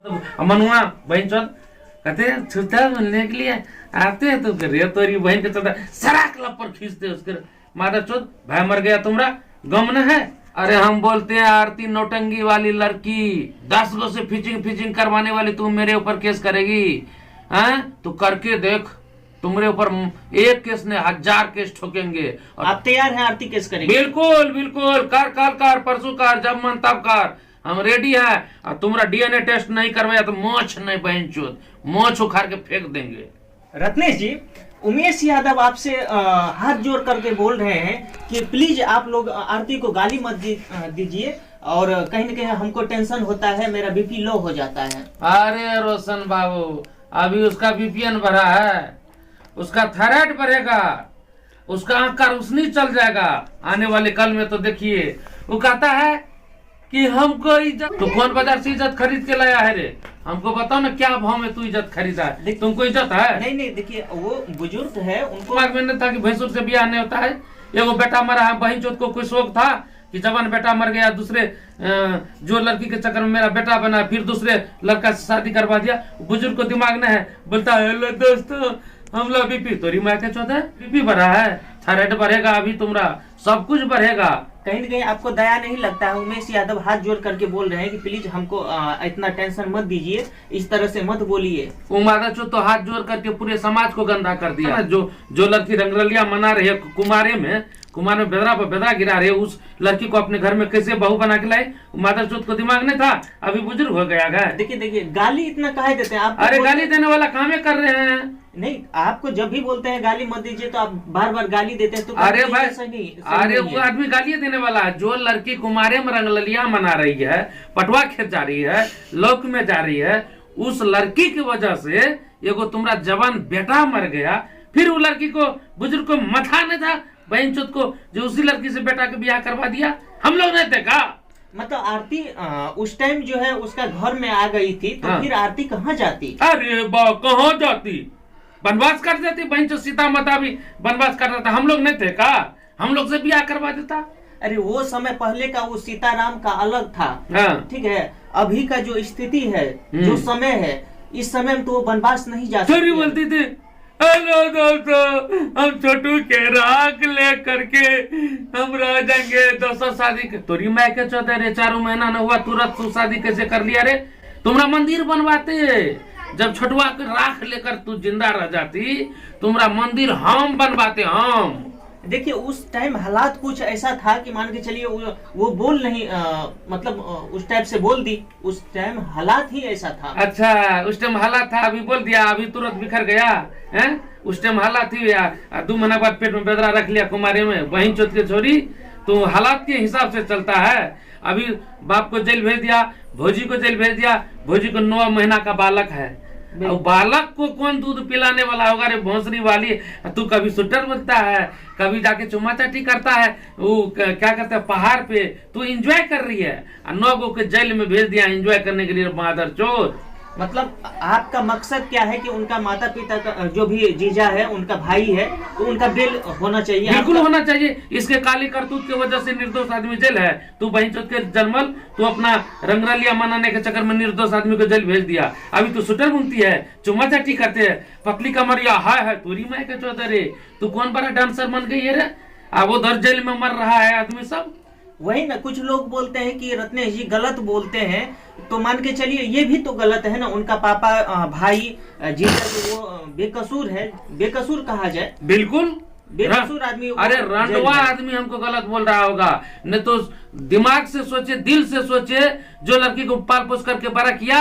मनुआ बहन चौथ कहते हैं छूता मिलने के लिए आते हैं तो रे तोरी बहन के चलता सराक लपर खींचते उसके माता चौथ भाई मर गया तुम्हारा गम न है। अरे हम बोलते हैं आरती नौटंगी वाली लड़की 10 गो से फिचिंग करवाने वाली तू मेरे ऊपर केस करेगी? हैं तू करके देख, तुम्हारे ऊपर एक केस ने 1000 केस ठोकेंगे। आप तैयार हैं आरती केस करेंगे? बिल्कुल बिल्कुल, कर कल कर परसों कर, जब मन तब कर, हम रेडी है। और तुम्हारा डीएनए टेस्ट नहीं करवाया तो मोछ नहीं बहन चोद, मोछ उखाड़ के फेंक देंगे। रत्नेश जी, उमेश यादव आपसे हाथ जोड़ करके बोल रहे हैं कि प्लीज आप लोग आरती को गाली मत दीजिए, और कहीं न कहीं हमको टेंशन होता है, मेरा बीपी लो हो जाता है। अरे रोशन बाबू, अभी उसका बीपीएन बढ़ा है, उसका थायराइड बढ़ेगा, उसका आंख का रोशनी चल जाएगा आने वाले कल में। तो देखिए वो कहता है कि हमको इज्जत, तो कौन बाजार से इज्जत खरीद के लाया है रे? हमको बताओ ना क्या भाव में तू इज्जत खरीदा है? तुमको इज्जत है? नहीं, देखिए वो बुजुर्ग है, उनको दिमाग में नहीं था कि भैंसुर से ब्याह नहीं होता है। एगो बेटा मरा है, बहन चोत को कोई शौक था कि जवान बेटा मर गया, दूसरे जो लड़की के चक्कर में मेरा बेटा बना, फिर दूसरे लड़का से शादी करवा दिया। बुजुर्ग को दिमाग नहीं है, बोलता है हेलो दोस्तों हम लोग बीपी तोरी माँ के चौथ है, बीपी बढ़ा है, थायराइड बढ़ेगा, अभी तुम्हारा सब कुछ बढ़ेगा। कहीं न कहीं आपको दया नहीं लगता है? उमेश यादव हाथ जोड़ करके बोल रहे हैं कि प्लीज हमको इतना टेंशन मत दीजिए, इस तरह से मत बोलिए। उमादा चो तो हाथ जोड़ करके पूरे समाज को गंदा कर दिया। जो लड़की रंगरलिया मना रही है कुमार में बेदरा पर बेदरा गिरा रहे, उस लड़की को अपने घर में कैसे बहू बना के लाए? माता चौथ को दिमाग नहीं था, अभी बुजुर्ग हो गया है। देखिए गाली इतना काहे देते हैं आप? अरे गाली देने वाला काम कर रहे हैं। नहीं, आपको जब भी बोलते हैं गाली मत दीजिए तो आप बार बार गाली देते हैं, तो अरे भाई अरे वो आदमी गाली देने वाला है। जो लड़की कुमारे में रंगललिया मना रही है, पटवा खेत जा रही है, लौक में जा रही है, उस लड़की की वजह से एगो तुम्हारा जवान बेटा मर गया, फिर वो लड़की को बुजुर्ग को मथा नहीं था बहन चौथ को, जो उसी लड़की से बेटा के ब्याह करवा दिया? हम लोग नहीं देखा? मतलब आरती उस टाइम जो है उसका घर में आ गई थी, तो फिर आरती कहाँ जाती? अरे बा कहाँ जाती? वनवास कर देती बहन चौथ, सीता माता भी वनवास कर देता, हम लोग नहीं थे का? हम लोग से ब्याह करवा देता। अरे वो समय पहले का, वो सीताराम का अलग था। ठीक है, अभी का जो स्थिति है, जो समय है, इस समय में तो वो वनवास नहीं जा सकती। बोलती थी हेलो दोस्तों हम छोटू के राग ले करके हम रह जाएंगे, दोस्तों शादी के तोरी मैं के चौथे रे, 4 महीना न हुआ तुरंत तू शादी कैसे कर लिया रे? तुम्हारा मंदिर बनवाते, जब छोटुआ के राख लेकर तू जिंदा रह जाती, तुम्हारा मंदिर हम बनवाते हम। देखिए उस टाइम हालात कुछ ऐसा था कि मान के चलिए वो बोल नहीं मतलब उस टाइप से बोल दी, उस टाइम हालात ही ऐसा था। अच्छा उस टाइम हालात था, अभी बोल दिया, अभी तुरंत बिखर गया है? उस टाइम हालात ही 2 महीना बाद पेट में बेदरा रख लिया कुमारे में, बहन चौथ के छोरी, तो हालात के हिसाब से चलता है। अभी बाप को जेल भेज दिया, भौजी को जेल भेज दिया, भौजी को 9 महीना का बालक है, और बालक को कौन दूध पिलाने वाला होगा रे भोंसरी वाली? तू कभी सुटर बनता है, कभी जाके चुम्मा चाटी करता है, वो क्या करता है पहाड़ पे, तू एंजॉय कर रही है, 9 गो के जेल में भेज दिया एंजॉय करने के लिए मादर चोर। मतलब आपका मकसद क्या है कि उनका माता पिता का जो भी जीजा है, उनका भाई है, तो उनका बेल होना चाहिए? बिल्कुल होना चाहिए। इसके काली करतूत की वजह से निर्दोष आदमी जेल है। तू बहन चौथ के जन्मल, तू अपना रंगरलिया मनाने के चक्कर में निर्दोष आदमी को जेल भेज दिया। अभी तू सुटर बुनती है, चुम्मा चाटी करते है, पतली कमरिया है तोरी माय के चौथ रे, तू कौन बड़ा डांसर बन गई है रे? अब उधर जेल में मर रहा है आदमी सब। वही ना, कुछ लोग बोलते हैं कि रत्नेश जी गलत बोलते हैं, तो मान के चलिए ये भी तो गलत है ना, उनका पापा भाई जीजा जो वो बेकसूर है, बेकसूर कहा जाए? बिल्कुल बेकसूर आदमी। अरे रंडवा आदमी हमको गलत बोल रहा होगा, नहीं तो दिमाग से सोचे, दिल से सोचे। जो लड़की को पाल पोस करके बड़ा किया,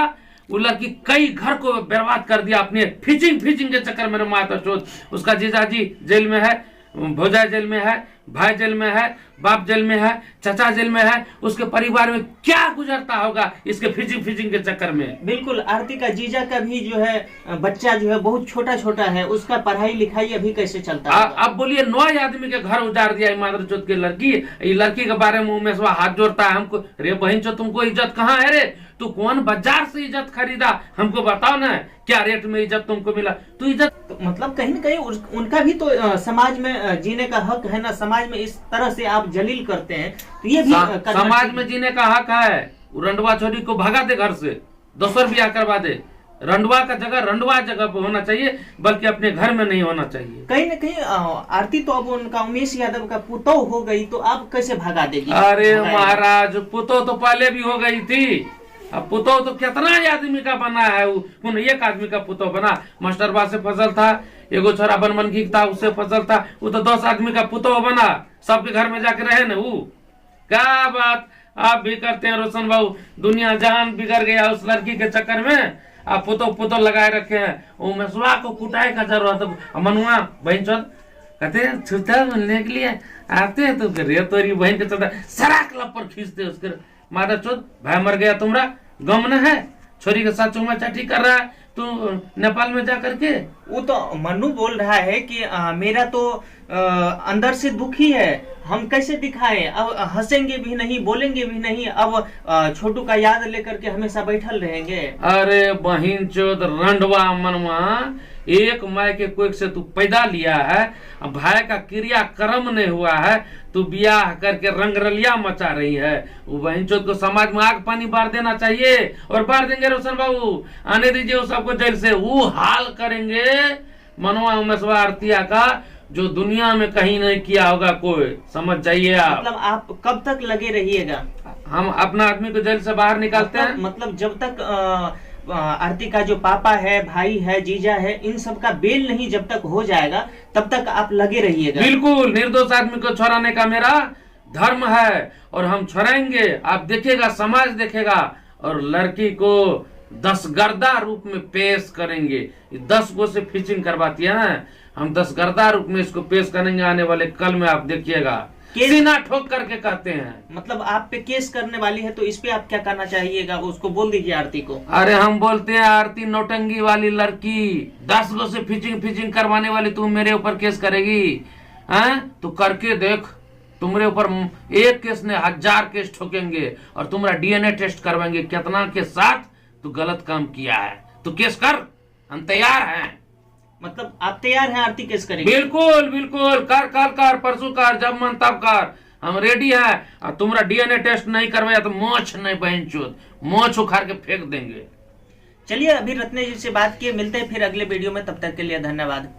वो लड़की कई घर को बर्बाद कर दिया अपने फिचिंग के चक्कर में। माता चौथ उसका जीजाजी जेल में है, भौजा जेल में है, भाई जेल में है, बाप जेल में है, चाचा जेल में है, उसके परिवार में क्या गुजरता होगा इसके फिजिंग के चक्कर में। बिल्कुल, आरती का जीजा का भी जो है बच्चा जो है बहुत छोटा है, उसका पढ़ाई लिखाई अभी कैसे चलता है? अब बोलिए 9 आदमी के घर उजाड़ दिया मादर चौथ की लड़की। ये लड़की के बारे में उमेश हाथ जोड़ता है हमको, रे बहन चौथ तुमको इज्जत कहाँ है रे? तू कौन बाजार से इज्जत खरीदा? हमको बताओ ना, क्या रेट में इज्जत तुमको मिला? तू इज्जत तो मतलब कहीं न कहीं उनका भी तो समाज में जीने का हक है ना। समाज में इस तरह से आप जलील करते हैं तो ये भी समाज में जीने का हक है। रंडवा छोरी को भगा दे घर से, दोसर ब्याह करवा दे। रंडवा का जगह रंडवा जगह पे होना चाहिए, बल्कि अपने घर में नहीं होना चाहिए। कहीं न कहीं आरती तो अब उनका उमेश यादव का पुतौ हो गई, तो आप कैसे भगा देगी? अरे महाराज, पुतौ तो पहले भी हो गई थी। अब पुतौ तो कितना आदमी का बना है, वो एक आदमी का पुतौ बना। मास्टरबा से फसल था, एगो छोरा बनमनखी था, उससे फसल था, वो तो 10 आदमी का पुतौ बना, सबके घर में जाके रहे न। वो क्या बात आप भी करते हैं रोशन बाबू, दुनिया जहान बिगड़ गया उस लड़की के चक्कर में। आप पुतौ लगाए रखे हैं, वो मसुआ को कुटाई का जरूरत। मनुआ बहन चौथ कहते हैं छूता मिलने के लिए आते हैं, तो फिर तोरी बहन के चलता सरा क्लब पर खींचते उसके। माता चौथ भाई मर गया, तुम्हारा गम न है, छोरी के साथ चुमा चाटी कर रहा है तू नेपाल में जा करके। वो तो मनु बोल रहा है कि मेरा तो अंदर से दुखी है, हम कैसे दिखाएं, अब हंसेंगे भी नहीं, बोलेंगे भी नहीं, अब छोटू का याद लेकर के हमेशा बैठल रहेंगे। अरे बहिन चोद रंडवा मनवा, एक माय के कोख से तू पैदा लिया है, भाई का क्रिया कर्म नहीं हुआ है, तू ब्याह करके रंगरलिया मचा रही है। वो बहन चोद को समाज में आग पानी बार देना चाहिए, और बार देंगे रोशन बाबू, आने दीजिए उस सबको जेल से। वो हाल करेंगे मनवा उमेशवा आरतिया का जो दुनिया में कहीं नहीं किया होगा कोई, समझ जाइए आप। मतलब आप कब तक लगे रहिएगा? हम अपना आदमी को जेल से बाहर निकालते हैं। मतलब जब तक आरती का जो पापा है, भाई है, जीजा है, इन सब का बेल नहीं जब तक हो जाएगा तब तक आप लगे रहिएगा। बिल्कुल, निर्दोष आदमी को छुड़ाने का मेरा धर्म है, और हम छुड़ाएंगे। आप देखिएगा, समाज देखेगा, और लड़की को 10 गर्दा रूप में पेश करेंगे। 10 गो से फिचिंग करवाती है ना, हम 10 गर्दा रूप में इसको पेश करेंगे आने वाले कल में, आप देखिएगा। सीना ठोक करके कहते हैं। मतलब आप पे केस करने वाली है, तो इस पे आप क्या करना चाहिएगा, उसको बोल दीजिए आरती को। अरे हम बोलते हैं आरती नौटंगी वाली लड़की, 10 गो से फिचिंग करवाने वाली तू मेरे ऊपर केस करेगी? हैं? तू करके देख, तुम्हारे ऊपर एक केस ने 1000 केस ठोकेंगे, और तुम्हारा डीएनए टेस्ट करवाएंगे कितना के साथ तू गलत काम किया है। तू केस कर, हम तैयार हैं। मतलब आप तैयार हैं आरती केस करेंगे? बिल्कुल बिल्कुल, कर कल कर, परसों कर, जब मन तब कर, हम रेडी है। और तुम्हारा डीएनए टेस्ट नहीं करवाया तो मोछ नहीं बहन चोद, मोछ उखाड़ के फेंक देंगे। चलिए, अभी रत्नेश जी से बात किए, मिलते हैं फिर अगले वीडियो में, तब तक के लिए धन्यवाद।